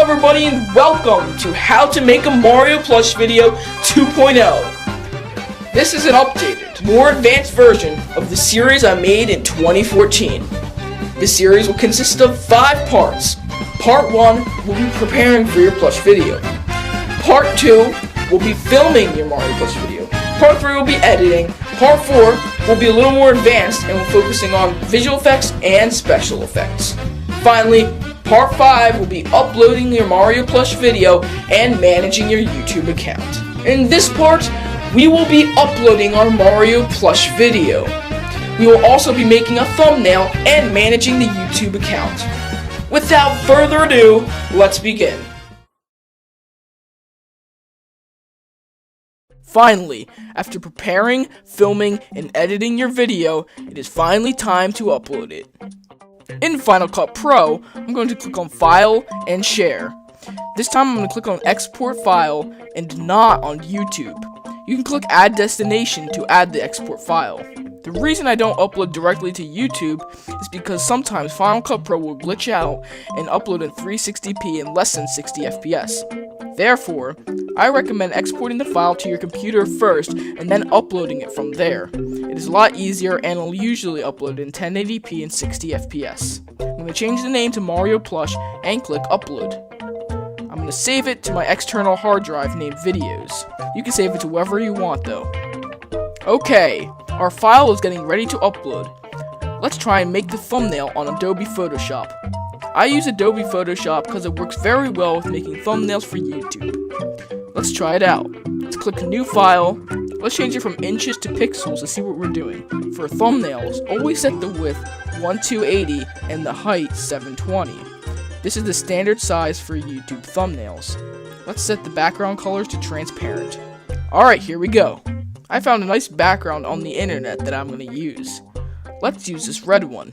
everybody, and welcome to How to Make a Mario Plush video 2.0. This is an updated, more advanced version of the series I made in 2014. This series will consist of 5 parts. Part 1 will be preparing for your plush video. Part 2 will be filming your Mario Plush video. Part 3 will be editing. Part 4 will be a little more advanced and will focusing on visual effects and special effects. Finally, Part 5 will be uploading your Mario Plush video and managing your YouTube account. In this part, we will be uploading our Mario Plush video. We will also be making a thumbnail and managing the YouTube account. Without further ado, let's begin. Finally, after preparing, filming, and editing your video, it is finally time to upload it. In Final Cut Pro, I'm going to click on File and Share. This time I'm going to click on Export File and not on YouTube. You can click Add Destination to add the export file. The reason I don't upload directly to YouTube is because sometimes Final Cut Pro will glitch out and upload in 360p and less than 60 FPS. Therefore, I recommend exporting the file to your computer first and then uploading it from there. It is a lot easier and will usually upload in 1080p and 60 FPS. I'm going to change the name to Mario Plush and click Upload. I'm going to save it to my external hard drive named Videos. You can save it to wherever you want though. Okay, our file is getting ready to upload. Let's try and make the thumbnail on Adobe Photoshop. I use Adobe Photoshop because it works very well with making thumbnails for YouTube. Let's try it out. Let's click New File. Let's change it from inches to pixels to see what we're doing. For thumbnails, always set the width 1280 and the height 720. This is the standard size for YouTube thumbnails. Let's set the background colors to transparent. Alright, here we go. I found a nice background on the internet that I'm going to use. Let's use this red one.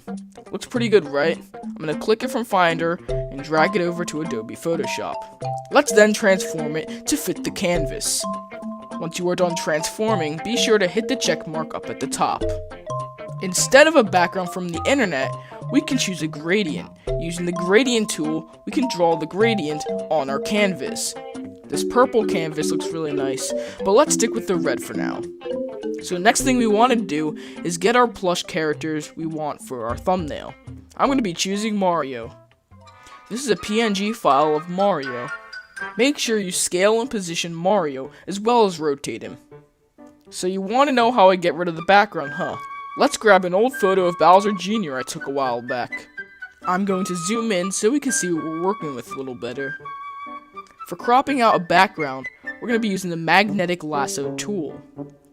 Looks pretty good, right? I'm going to click it from Finder and drag it over to Adobe Photoshop. Let's then transform it to fit the canvas. Once you are done transforming, be sure to hit the check mark up at the top. Instead of a background from the internet, we can choose a gradient. Using the gradient tool, we can draw the gradient on our canvas. This purple canvas looks really nice, but let's stick with the red for now. So the next thing we want to do is get our plush characters we want for our thumbnail. I'm going to be choosing Mario. This is a PNG file of Mario. Make sure you scale and position Mario as well as rotate him. So you want to know how I get rid of the background, huh? Let's grab an old photo of Bowser Jr. I took a while back. I'm going to zoom in so we can see what we're working with a little better. For cropping out a background, we're going to be using the Magnetic Lasso tool.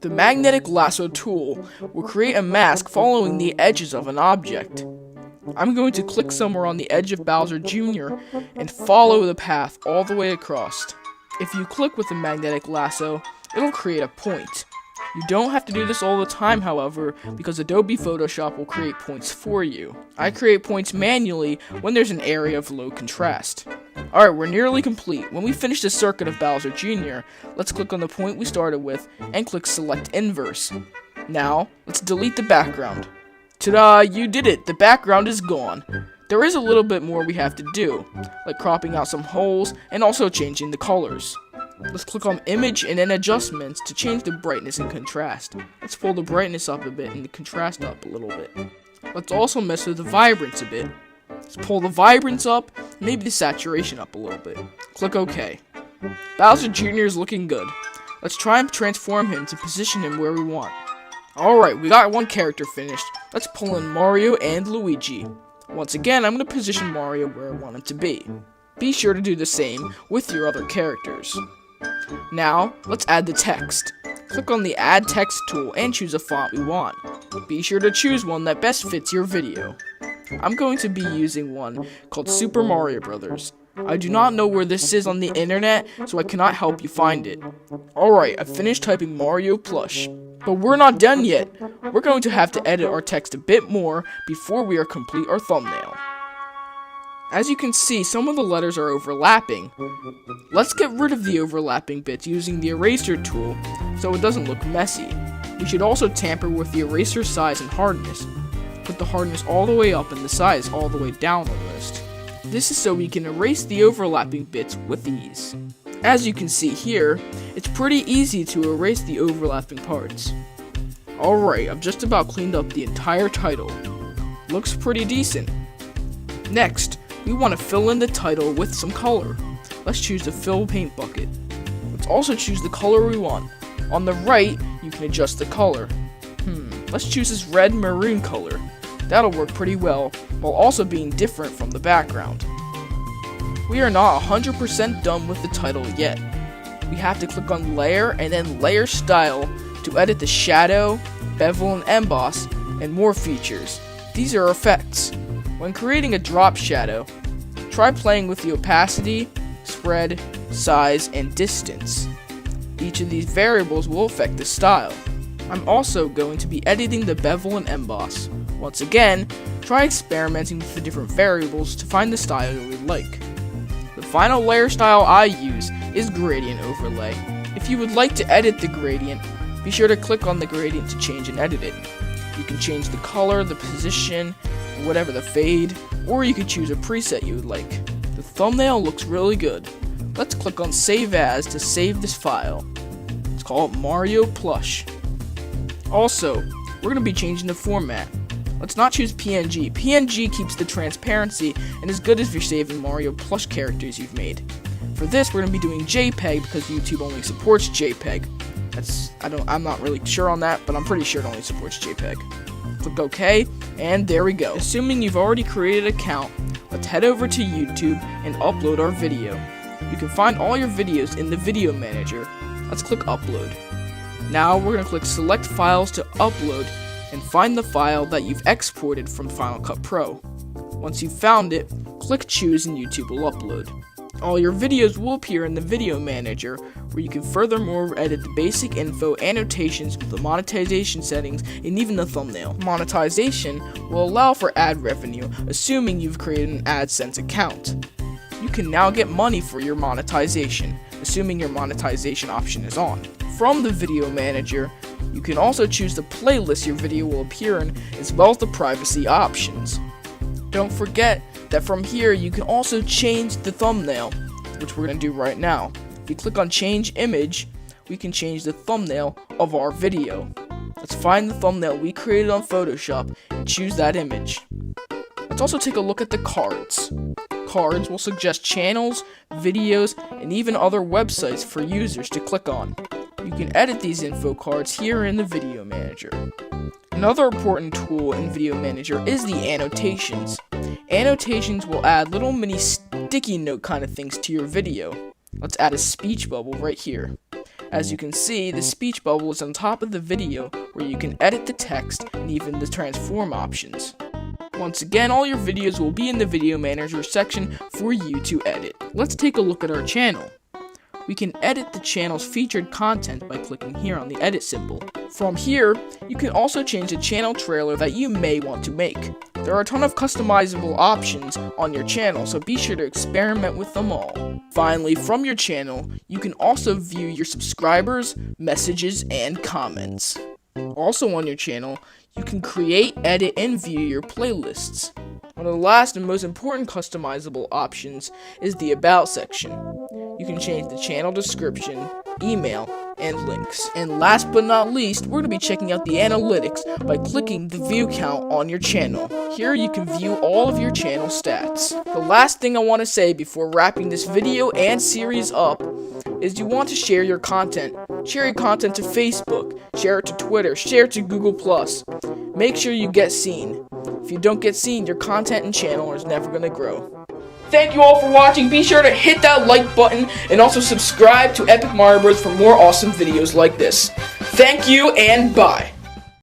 The Magnetic Lasso tool will create a mask following the edges of an object. I'm going to click somewhere on the edge of Bowser Jr. and follow the path all the way across. If you click with the Magnetic Lasso, it'll create a point. You don't have to do this all the time, however, because Adobe Photoshop will create points for you. I create points manually when there's an area of low contrast. Alright, we're nearly complete. When we finish the circuit of Bowser Jr., let's click on the point we started with and click Select Inverse. Now, let's delete the background. Ta-da! You did it! The background is gone. There is a little bit more we have to do, like cropping out some holes and also changing the colors. Let's click on Image and then Adjustments to change the brightness and contrast. Let's pull the brightness up a bit and the contrast up a little bit. Let's also mess with the vibrance a bit. Let's pull the vibrance up, maybe the saturation up a little bit. Click OK. Bowser Jr. is looking good. Let's try and transform him to position him where we want. Alright, we got one character finished. Let's pull in Mario and Luigi. Once again, I'm going to position Mario where I want him to be. Be sure to do the same with your other characters. Now, let's add the text. Click on the Add Text tool and choose a font we want. Be sure to choose one that best fits your video. I'm going to be using one called Super Mario Bros. I do not know where this is on the internet, so I cannot help you find it. Alright, I finished typing Mario Plush. But we're not done yet. We're going to have to edit our text a bit more before we are complete our thumbnail. As you can see, some of the letters are overlapping. Let's get rid of the overlapping bits using the eraser tool so it doesn't look messy. We should also tamper with the eraser size and hardness. Put the hardness all the way up and the size all the way down almost. This is so we can erase the overlapping bits with ease. As you can see here, it's pretty easy to erase the overlapping parts. Alright, I've just about cleaned up the entire title. Looks pretty decent. Next, we want to fill in the title with some color. Let's choose the fill paint bucket. Let's also choose the color we want. On the right, you can adjust the color. Let's choose this red maroon color. That'll work pretty well, while also being different from the background. We are not 100% done with the title yet. We have to click on Layer and then Layer Style to edit the shadow, bevel and emboss, and more features. These are effects. When creating a drop shadow, try playing with the opacity, spread, size, and distance. Each of these variables will affect the style. I'm also going to be editing the bevel and emboss. Once again, try experimenting with the different variables to find the style you would like. The final layer style I use is gradient overlay. If you would like to edit the gradient, be sure to click on the gradient to change and edit it. You can change the color, the position, whatever the fade, or you could choose a preset you would like. The thumbnail looks really good. Let's click on Save As to save this file. Let's call it Mario Plush. Also, we're going to be changing the format. Let's not choose PNG. PNG keeps the transparency and is good if you're saving Mario Plush characters you've made. For this, we're going to be doing JPEG because YouTube only supports JPEG. I'm not really sure on that, but I'm pretty sure it only supports JPEG. Click OK, and there we go. Assuming you've already created an account, let's head over to YouTube and upload our video. You can find all your videos in the video manager. Let's click Upload. Now we're going to click Select Files to upload and find the file that you've exported from Final Cut Pro. Once you've found it, click Choose and YouTube will upload. All your videos will appear in the video manager, where you can furthermore edit the basic info, annotations, the monetization settings, and even the thumbnail. Monetization will allow for ad revenue, assuming you've created an AdSense account. You can now get money for your monetization, assuming your monetization option is on. From the video manager, you can also choose the playlist your video will appear in, as well as the privacy options. Don't forget that from here you can also change the thumbnail, which we're going to do right now. If you click on Change Image, we can change the thumbnail of our video. Let's find the thumbnail we created on Photoshop and choose that image. Let's also take a look at the cards. Cards will suggest channels, videos, and even other websites for users to click on. You can edit these info cards here in the Video Manager. Another important tool in Video Manager is the annotations. Annotations will add little mini sticky note kind of things to your video. Let's add a speech bubble right here. As you can see, the speech bubble is on top of the video where you can edit the text and even the transform options. Once again, all your videos will be in the Video Manager section for you to edit. Let's take a look at our channel. We can edit the channel's featured content by clicking here on the edit symbol. From here, you can also change the channel trailer that you may want to make. There are a ton of customizable options on your channel, so be sure to experiment with them all. Finally, from your channel, you can also view your subscribers, messages, and comments. Also on your channel, you can create, edit, and view your playlists. One of the last and most important customizable options is the About section. You can change the channel description, email, and links. And last but not least, we're going to be checking out the analytics by clicking the view count on your channel. Here you can view all of your channel stats. The last thing I want to say before wrapping this video and series up is you want to share your content. Share your content to Facebook, share it to Twitter, share it to Google+. Make sure you get seen. If you don't get seen, your content and channel is never going to grow. Thank you all for watching. Be sure to hit that like button and also subscribe to EpicMarioBros for more awesome videos like this. Thank you and bye.